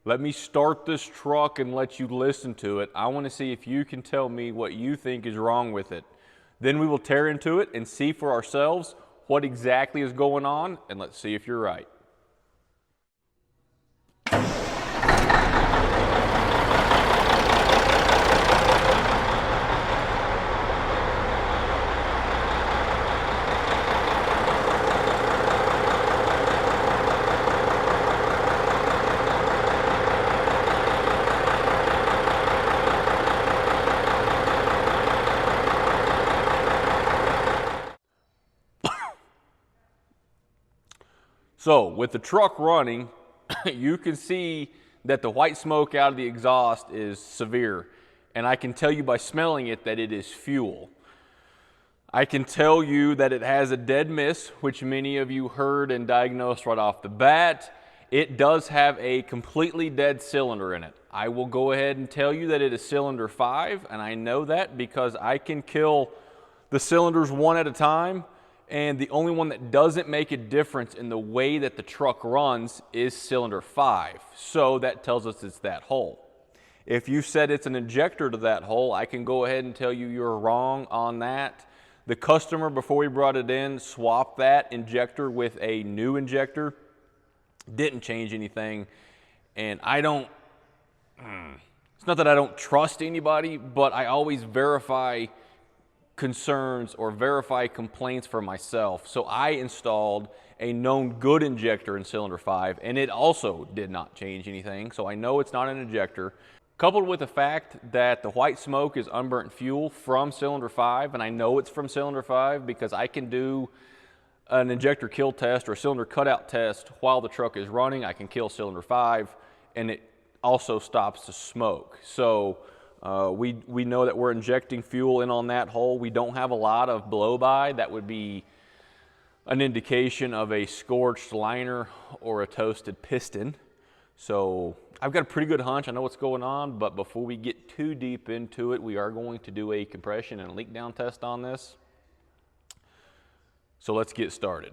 Let me start this truck and let you listen to it. I want to see if you can tell me what you think is wrong with it. Then we will tear into it and see for ourselves what exactly is going on, and let's see if you're right. So with the truck running, you can see that the white smoke out of the exhaust is severe. And I can tell you by smelling it that it is fuel. I can tell you that it has a dead miss, which many of you heard and diagnosed right off the bat. It does have a completely dead cylinder in it. I will go ahead and tell you that it is cylinder 5, and I know that because I can kill the cylinders one at a time. And the only one that doesn't make a difference in the way that the truck runs is cylinder 5. So that tells us it's that hole. If you said it's an injector to that hole, I can go ahead and tell you you're wrong on that. The customer, before we brought it in, swapped that injector with a new injector. Didn't change anything. And it's not that I don't trust anybody, but I always verify concerns or verify complaints for myself. So I installed a known good injector in cylinder 5, and it also did not change anything. So I know it's not an injector. Coupled with the fact that the white smoke is unburnt fuel from cylinder 5, and I know it's from cylinder 5 because I can do an injector kill test or a cylinder cutout test while the truck is running. I can kill cylinder 5, and it also stops the smoke. So we know that we're injecting fuel in on that hole. We don't have a lot of blow-by. That would be an indication of a scorched liner or a toasted piston. So I've got a pretty good hunch. I know what's going on, but before we get too deep into it, we are going to do a compression and leak down test on this. So let's get started.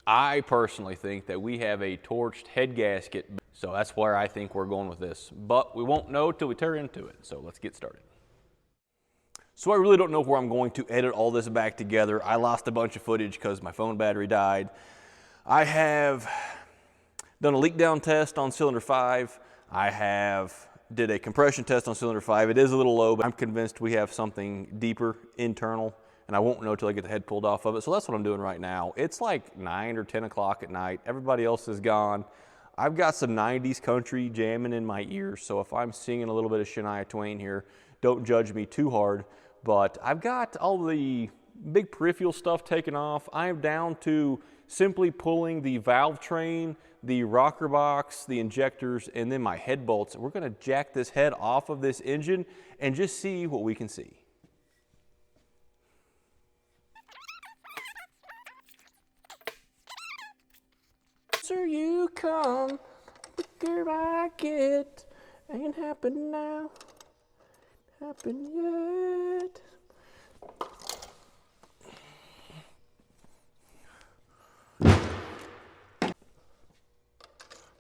I personally think that we have a torched head gasket, so that's where I think we're going with this. But we won't know till we tear into it, so let's get started. So I really don't know where I'm going to edit all this back together. I lost a bunch of footage because my phone battery died. I have done a leak down test on cylinder 5. I have did a compression test on cylinder 5. It is a little low, but I'm convinced we have something deeper internal, and I won't know till I get the head pulled off of it. So that's what I'm doing right now. It's like 9 or 10 o'clock at night. Everybody else is gone. I've got some 90s country jamming in my ears, so if I'm singing a little bit of Shania Twain here, don't judge me too hard. But I've got all the big peripheral stuff taken off. I'm down to simply pulling the valve train, the rocker box, the injectors, and then my head bolts. We're gonna jack this head off of this engine and just see what we can see. Closer you come, quicker I get. Ain't happened now, happened yet.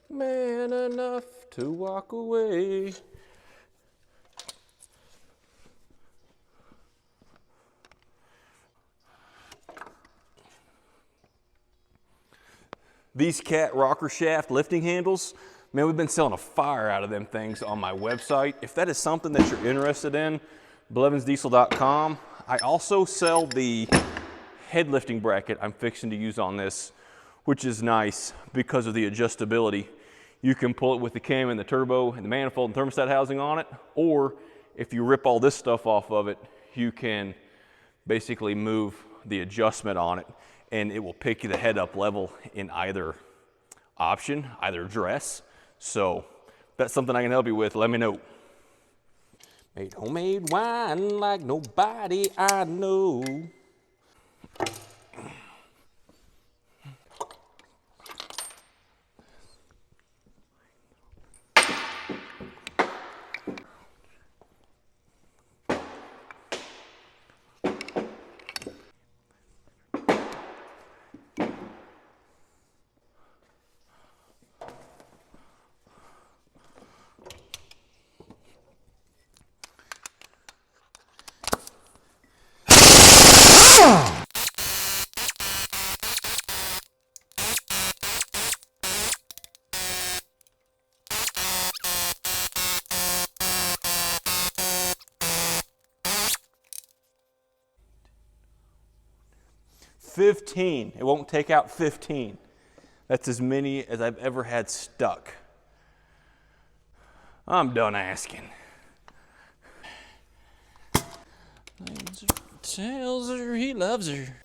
Man enough to walk away. These cat rocker shaft lifting handles, man, we've been selling a fire out of them things on my website. If that is something that you're interested in, blevinsdiesel.com. I also sell the head lifting bracket I'm fixing to use on this, which is nice because of the adjustability. You can pull it with the cam and the turbo and the manifold and thermostat housing on it, or if you rip all this stuff off of it, you can basically move the adjustment on it, and it will pick the head up level in either option, either dress. So if that's something I can help you with, let me know. Made homemade wine like nobody I know. 15. It won't take out 15. That's as many as I've ever had stuck. I'm done asking. Tells her he loves her.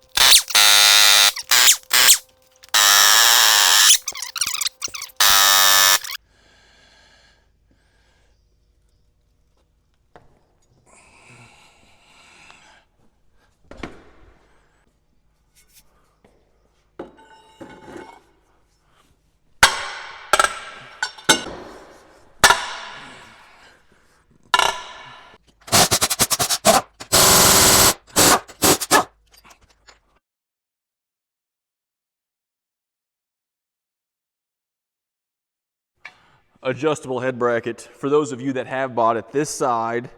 Adjustable head bracket. For those of you that have bought it, this side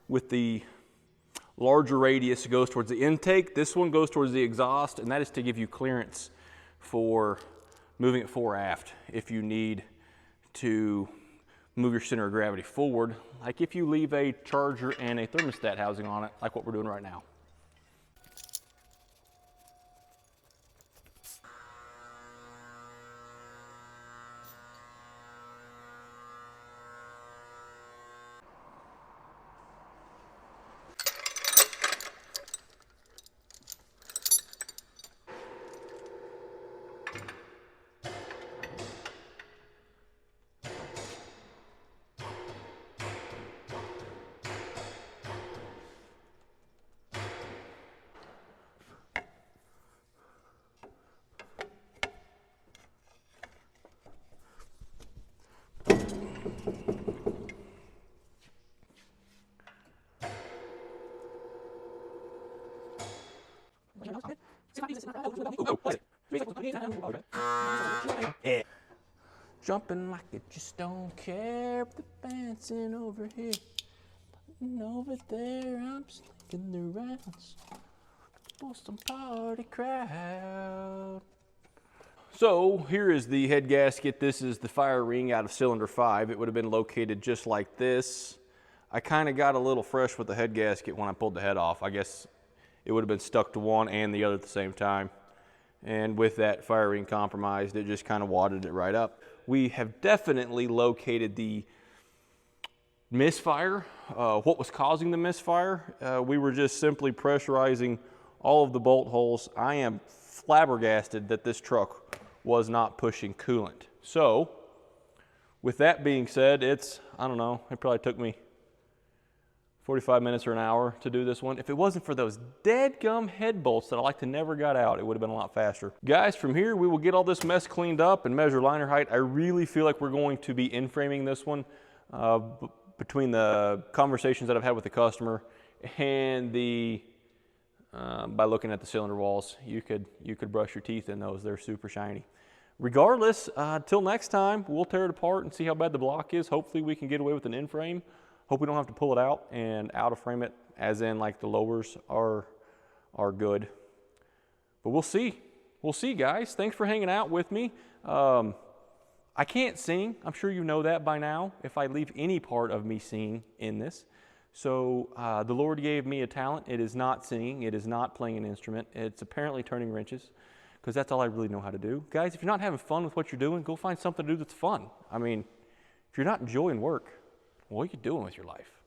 with the larger radius goes towards the intake. This one goes towards the exhaust, and that is to give you clearance for moving it fore aft if you need to move your center of gravity forward, like if you leave a charger and a thermostat housing on it, like what we're doing right now. Yeah. Jumping like it just don't care. The bouncing over here and over there. I'm slinking the rounds for some party crowd. So here is the head gasket. This is the fire ring out of cylinder 5. It would have been located just like this. I kind of got a little fresh with the head gasket when I pulled the head off. I guess it would have been stuck to one and the other at the same time. And with that fire ring compromised, it just kind of wadded it right up. We have definitely located the misfire, what was causing the misfire. We were just simply pressurizing all of the bolt holes. I am flabbergasted that this truck was not pushing coolant. So, with that being said, I don't know, it probably took me 45 minutes or an hour to do this one. If it wasn't for those dead gum head bolts that I like to never got out, it would have been a lot faster. Guys, from here, we will get all this mess cleaned up and measure liner height. I really feel like we're going to be in-framing this one between the conversations that I've had with the customer and by looking at the cylinder walls, you could brush your teeth in those. They're super shiny. Regardless, till next time, we'll tear it apart and see how bad the block is. Hopefully we can get away with an in-frame. Hope we don't have to pull it out and out of frame it, as in like the lowers are good. But we'll see. We'll see, guys. Thanks for hanging out with me. I can't sing. I'm sure you know that by now, if I leave any part of me singing in this. So the Lord gave me a talent. It is not singing. It is not playing an instrument. It's apparently turning wrenches, because that's all I really know how to do. Guys, if you're not having fun with what you're doing, go find something to do that's fun. I mean, if you're not enjoying work, what are you doing with your life?